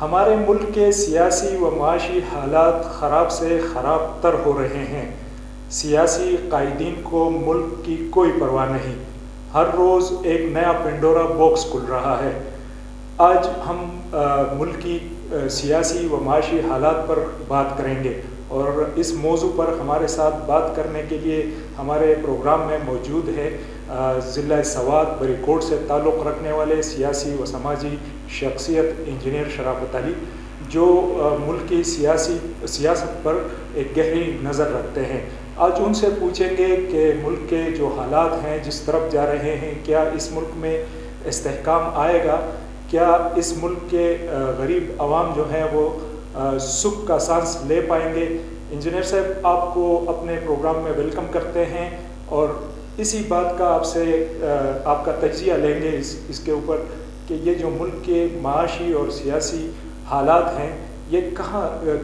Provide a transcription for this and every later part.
ہمارے ملک کے سیاسی و معاشی حالات خراب سے خراب تر ہو رہے ہیں۔ سیاسی قائدین کو ملک کی کوئی پرواہ نہیں، ہر روز ایک نیا پنڈورا باکس کھل رہا ہے۔ آج ہم ملکی سیاسی و معاشی حالات پر بات کریں گے، اور اس موضوع پر ہمارے ساتھ بات کرنے کے لیے ہمارے پروگرام میں موجود ہے ضلع سوات بری کوٹ سے تعلق رکھنے والے سیاسی و سماجی شخصیت انجینئر شرافت علی، جو ملک کی سیاست پر ایک گہری نظر رکھتے ہیں۔ آج ان سے پوچھیں گے کہ ملک کے جو حالات ہیں جس طرف جا رہے ہیں، کیا اس ملک میں استحکام آئے گا؟ کیا اس ملک کے غریب عوام جو ہیں وہ سکھ کا سانس لے پائیں گے؟ انجینئر صاحب، آپ کو اپنے پروگرام میں ویلکم کرتے ہیں، اور اسی بات کا آپ کا تجزیہ لیں گے اس کے اوپر کہ یہ جو ملک کے معاشی اور سیاسی حالات ہیں یہ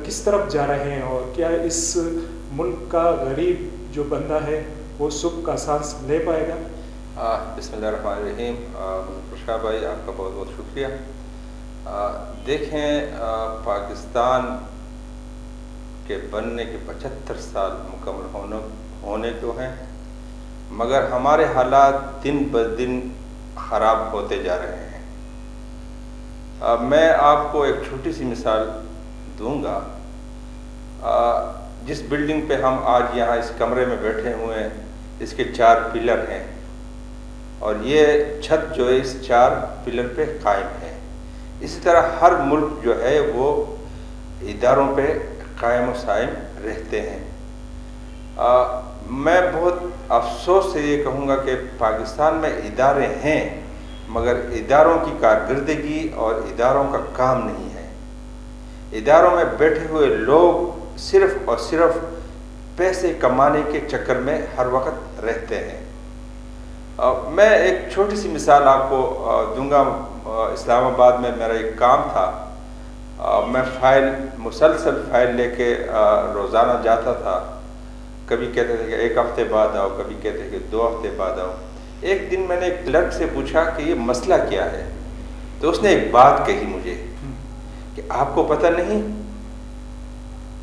کس طرف جا رہے ہیں، اور کیا اس ملک کا غریب جو بندہ ہے وہ سکھ کا سانس لے پائے گا؟ بسم اللہ الرحمن الرحیم۔ شاہ بھائی، آپ کا بہت بہت شکریہ۔ دیکھیں، پاکستان کے بننے کے 75 سال مکمل ہونے کو ہیں، مگر ہمارے حالات دن بدن خراب ہوتے جا رہے ہیں۔ میں آپ کو ایک چھوٹی سی مثال دوں گا۔ جس بلڈنگ پہ ہم آج یہاں اس کمرے میں بیٹھے ہوئے ہیں، اس کے 4 پلر ہیں، اور یہ چھت جو ہے اس 4 پلر پہ قائم ہے۔ اسی طرح ہر ملک جو ہے وہ اداروں پہ قائم و سائم رہتے ہیں۔ میں بہت افسوس سے یہ کہوں گا کہ پاکستان میں ادارے ہیں، مگر اداروں کی کارکردگی اور اداروں کا کام نہیں ہے۔ اداروں میں بیٹھے ہوئے لوگ صرف اور صرف پیسے کمانے کے چکر میں ہر وقت رہتے ہیں۔ میں ایک چھوٹی سی مثال آپ کو دوں گا۔ اسلام آباد میں میرا ایک کام تھا، میں مسلسل فائل لے کے روزانہ جاتا تھا۔ کبھی کہتے تھے کہ 1 ہفتے بعد آؤ، کبھی کہتے تھے کہ 2 ہفتے بعد آؤ۔ ایک دن میں نے ایک کلرک سے پوچھا کہ یہ مسئلہ کیا ہے، تو اس نے ایک بات کہی مجھے کہ آپ کو پتہ نہیں،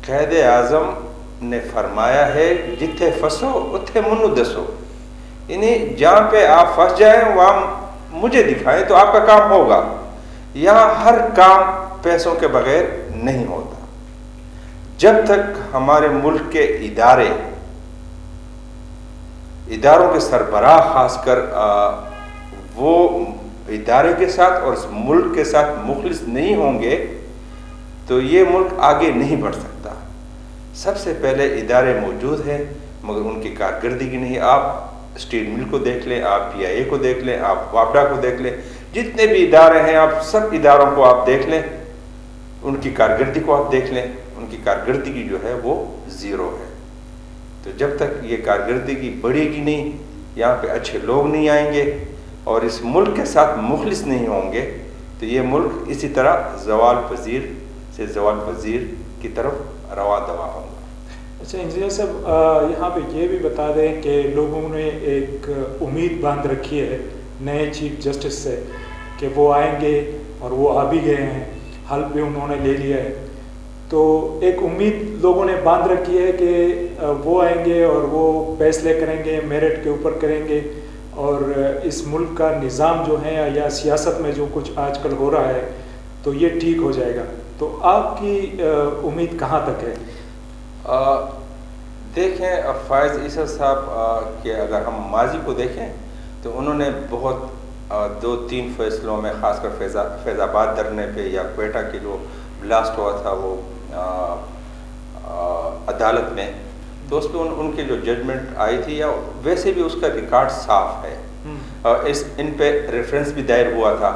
قائد اعظم نے فرمایا ہے جتھے فسو اتھے منو دسو، یعنی جہاں پہ آپ پھنس جائیں وہاں مجھے دکھائیں تو آپ کا کام ہوگا۔ یہاں ہر کام پیسوں کے بغیر نہیں ہوتا۔ جب تک ہمارے ملک کے اداروں کے سربراہ خاص کر وہ ادارے کے ساتھ اور اس ملک کے ساتھ مخلص نہیں ہوں گے تو یہ ملک آگے نہیں بڑھ سکتا۔ سب سے پہلے ادارے موجود ہیں مگر ان کی کارکردگی نہیں۔ آپ اسٹیل مل کو دیکھ لیں، آپ PIA کو دیکھ لیں، آپ واپڈا کو دیکھ لیں، جتنے بھی ادارے ہیں آپ سب اداروں کو آپ دیکھ لیں، ان کی کارکردگی کو آپ دیکھ لیں، ان کی کارکردگی جو ہے وہ 0 ہے۔ تو جب تک یہ کارکردگی بڑھے گی نہیں، یہاں پہ اچھے لوگ نہیں آئیں گے اور اس ملک کے ساتھ مخلص نہیں ہوں گے تو یہ ملک اسی طرح زوال پذیر کی طرف رواں دواں ہوگا۔ اچھا انجینئر صاحب، یہاں پہ یہ بھی بتا دیں کہ لوگوں نے ایک امید باندھ رکھی ہے نئے چیف جسٹس سے کہ وہ آئیں گے، اور وہ آ بھی گئے ہیں، حل بھی انہوں نے لے لیا ہے۔ تو ایک امید لوگوں نے باندھ رکھی ہے کہ وہ آئیں گے اور وہ فیصلے کریں گے، میرٹ کے اوپر کریں گے، اور اس ملک کا نظام جو ہے یا سیاست میں جو کچھ آج کل ہو رہا ہے تو یہ ٹھیک ہو جائے گا۔ تو آپ کی امید کہاں تک ہے؟ دیکھیں فائز عیسیٰ صاحب کہ اگر ہم ماضی کو دیکھیں تو انہوں نے بہت 2-3 فیصلوں میں، خاص کر فیض آباد دھرنے پہ یا کوئٹہ کے جو بلاسٹ ہوا تھا وہ عدالت میں، تو اس پہ ان کی جو ججمنٹ آئی تھی، یا ویسے بھی اس کا ریکارڈ صاف ہے۔ ان پہ ریفرنس بھی دائر ہوا تھا،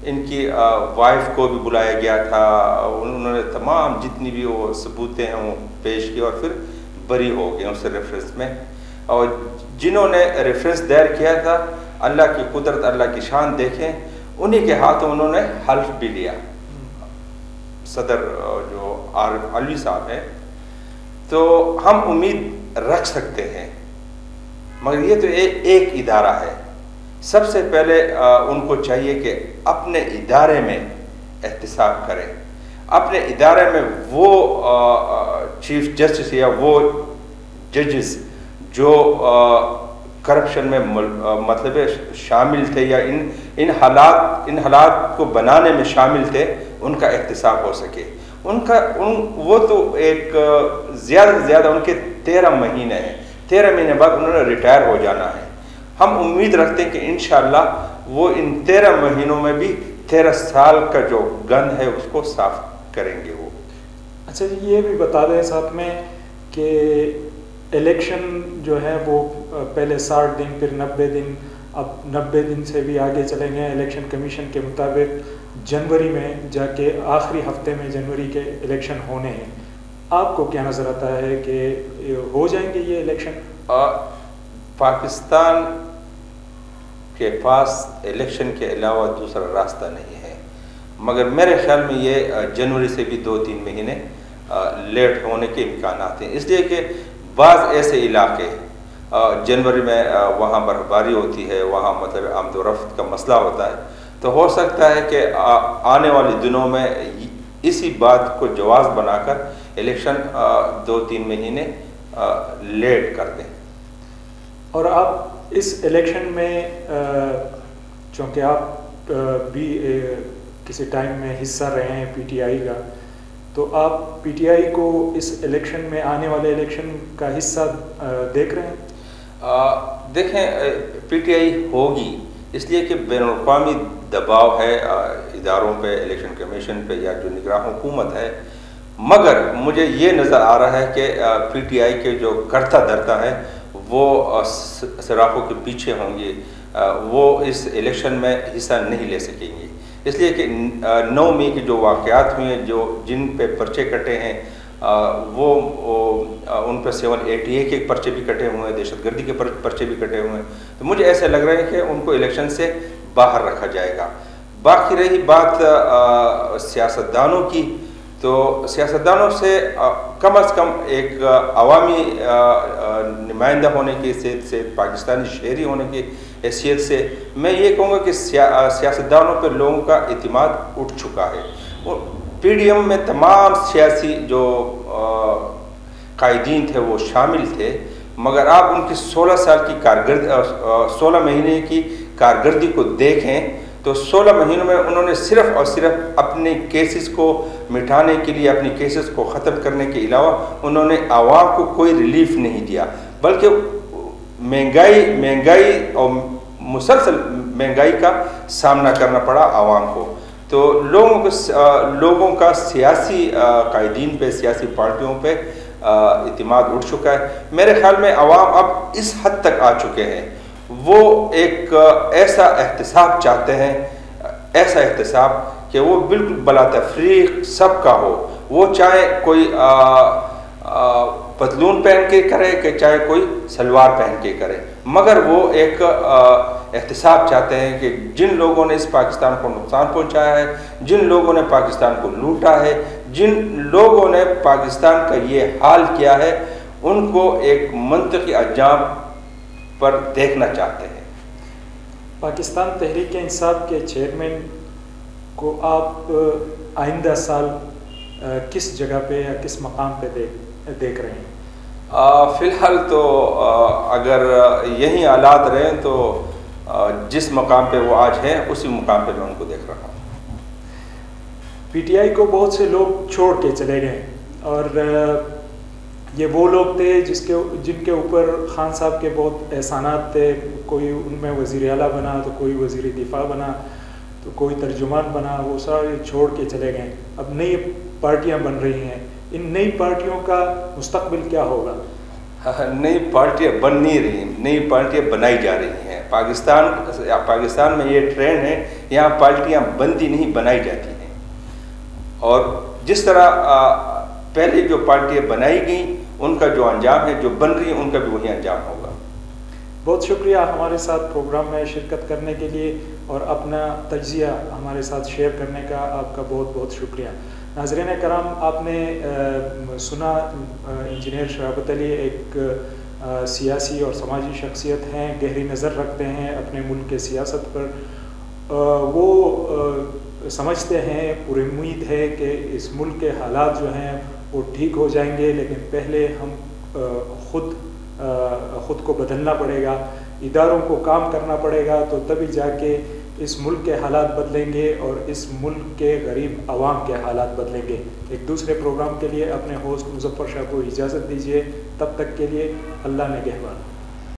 ان کی وائف کو بھی بلایا گیا تھا، انہوں نے تمام جتنی بھی وہ ثبوتیں ہیں وہ پیش کی اور پھر بری ہو گئے اس ریفرنس میں۔ اور جنہوں نے ریفرنس دائر کیا تھا، اللہ کی قدرت، اللہ کی شان دیکھیں، انہی کے ہاتھوں انہوں نے حلف بھی لیا۔ صدر جو عارف علوی صاحب ہیں، تو ہم امید رکھ سکتے ہیں، مگر یہ تو ایک ادارہ ہے۔ سب سے پہلے ان کو چاہیے کہ اپنے ادارے میں احتساب کریں۔ اپنے ادارے میں وہ چیف جسٹس یا وہ ججز جو کرپشن میں مطلب شامل تھے یا ان حالات کو بنانے میں شامل تھے، ان کا احتساب ہو سکے. وہ تو ایک زیادہ سے زیادہ ان کے 13 مہینے ہیں. 13 مہینے بعد انہوں نے ریٹائر ہو جانا ہے. ہم امید رکھتے ہیں کہ انشاءاللہ وہ ان 13 مہینوں میں بھی 13 سال کا جو گند ہے اس کو صاف کریں گے وہ. اچھا جی، یہ بھی بتا دیں ساتھ میں کہ الیکشن جو ہے وہ پہلے 60 دن پھر 90 دن، اب 90 دن سے بھی آگے چلیں گے. الیکشن کمیشن کے مطابق جنوری میں جا کے آخری ہفتے میں جنوری کے الیکشن ہونے ہیں. آپ کو کیا نظر آتا ہے کہ ہو جائیں گے یہ الیکشن؟ پاکستان کے پاس الیکشن کے علاوہ دوسرا راستہ نہیں ہے، مگر میرے خیال میں یہ جنوری سے بھی 2-3 مہینے لیٹ ہونے کے امکانات ہیں. اس لیے کہ بعض ایسے علاقے جنوری میں وہاں برفباری ہوتی ہے، وہاں مطلب آمد و رفت کا مسئلہ ہوتا ہے، تو ہو سکتا ہے کہ آنے والے دنوں میں اسی بات کو جواز بنا کر الیکشن 2-3 مہینے لیٹ کر دیں. اور آپ اس الیکشن میں چونکہ آپ بھی کسی ٹائم میں حصہ رہے ہیں پی ٹی آئی کا، تو آپ پی ٹی آئی کو اس الیکشن میں، آنے والے الیکشن کا حصہ دیکھ رہے ہیں؟ دیکھیں، پی ٹی آئی ہوگی اس لیے کہ بین الاقوامی دباؤ ہے اداروں پہ، الیکشن کمیشن پہ یا جو نگراں حکومت ہے، مگر مجھے یہ نظر آ رہا ہے کہ پی ٹی آئی کے جو کرتا دھرتا ہے وہ سراخوں کے پیچھے ہوں گے، وہ اس الیکشن میں حصہ نہیں لے سکیں گے. اس لیے کہ 9 مئی کے جو واقعات ہوئے ہیں، جن پہ پرچے کٹے ہیں، وہ ان پہ 780 کے پرچے بھی کٹے ہوئے ہیں، دہشت گردی کے پرچے بھی کٹے ہوئے ہیں. تو مجھے ایسے لگ رہا ہے کہ ان کو الیکشن سے باہر رکھا جائے گا. باقی رہی بات سیاستدانوں کی، تو سیاستدانوں سے کم از کم ایک عوامی نمائندہ ہونے کی حیثیت سے، پاکستانی شہری ہونے کی حیثیت سے میں یہ کہوں گا کہ سیاستدانوں پہ لوگوں کا اعتماد اٹھ چکا ہے. پی ڈی ایم میں تمام سیاسی جو قائدین تھے وہ شامل تھے، مگر آپ ان کی 16 مہینے کی کارکردگی کو دیکھیں تو 16 مہینوں میں انہوں نے صرف اور صرف اپنے کیسز کو مٹانے کے لیے، اپنی کیسز کو ختم کرنے کے علاوہ انہوں نے عوام کو کوئی ریلیف نہیں دیا، بلکہ مہنگائی اور مسلسل مہنگائی کا سامنا کرنا پڑا عوام کو. تو لوگوں کا سیاسی قائدین پہ، سیاسی پارٹیوں پہ اعتماد اٹھ چکا ہے. میرے خیال میں عوام اب اس حد تک آ چکے ہیں، وہ ایک ایسا احتساب چاہتے ہیں، ایسا احتساب کہ وہ بالکل بلا تفریق سب کا ہو. وہ چاہے کوئی پتلون پہن کے کرے کہ چاہے کوئی سلوار پہن کے کرے، مگر وہ ایک احتساب چاہتے ہیں کہ جن لوگوں نے اس پاکستان کو نقصان پہنچایا ہے، جن لوگوں نے پاکستان کو لوٹا ہے، جن لوگوں نے پاکستان کا یہ حال کیا ہے، ان کو ایک منطقی انجام پر دیکھنا چاہتے ہیں. پاکستان تحریک انصاف کے چیئرمین کو آپ آئندہ سال کس جگہ پہ یا کس مقام پہ دیکھ رہے ہیں؟ فی الحال تو اگر یہی حالات رہیں تو جس مقام پہ وہ آج ہیں اسی مقام پہ میں ان کو دیکھ رہا ہوں. پی ٹی آئی کو بہت سے لوگ چھوڑ کے چلے گئے، اور یہ وہ لوگ تھے جن کے اوپر خان صاحب کے بہت احسانات تھے. کوئی ان میں وزیر اعلیٰ بنا، تو کوئی وزیر دفاع بنا، تو کوئی ترجمان بنا، وہ سارے چھوڑ کے چلے گئے. اب نئی پارٹیاں بن رہی ہیں، ان نئی پارٹیوں کا مستقبل کیا ہوگا؟ نئی پارٹیاں بن نہیں رہی، نئی پارٹیاں بنائی جا رہی ہیں. پاکستان میں یہ ٹرینڈ ہے، یہاں پارٹیاں بنتی نہیں، بنائی جاتی ہیں. اور جس طرح پہلے جو پارٹیاں بنائی گئیں ان کا جو انجام ہے، جو بن رہی ہیں ان کا بھی وہی انجام ہوگا. بہت شکریہ ہمارے ساتھ پروگرام میں شرکت کرنے کے لیے اور اپنا تجزیہ ہمارے ساتھ شیئر کرنے کا آپ کا بہت بہت شکریہ. ناظرین کرام، آپ نے سنا انجینئر شہابت علی ایک سیاسی اور سماجی شخصیت ہیں، گہری نظر رکھتے ہیں اپنے ملک کے سیاست پر. وہ سمجھتے ہیں، پوری امید ہے کہ اس ملک کے حالات جو ہیں وہ ٹھیک ہو جائیں گے، لیکن پہلے ہم خود کو بدلنا پڑے گا، اداروں کو کام کرنا پڑے گا، تو تبھی جا کے اس ملک کے حالات بدلیں گے اور اس ملک کے غریب عوام کے حالات بدلیں گے۔ ایک دوسرے پروگرام کے لیے اپنے ہوسٹ مظفر شاہ کو اجازت دیجیے، تب تک کے لیے اللہ نگہبان۔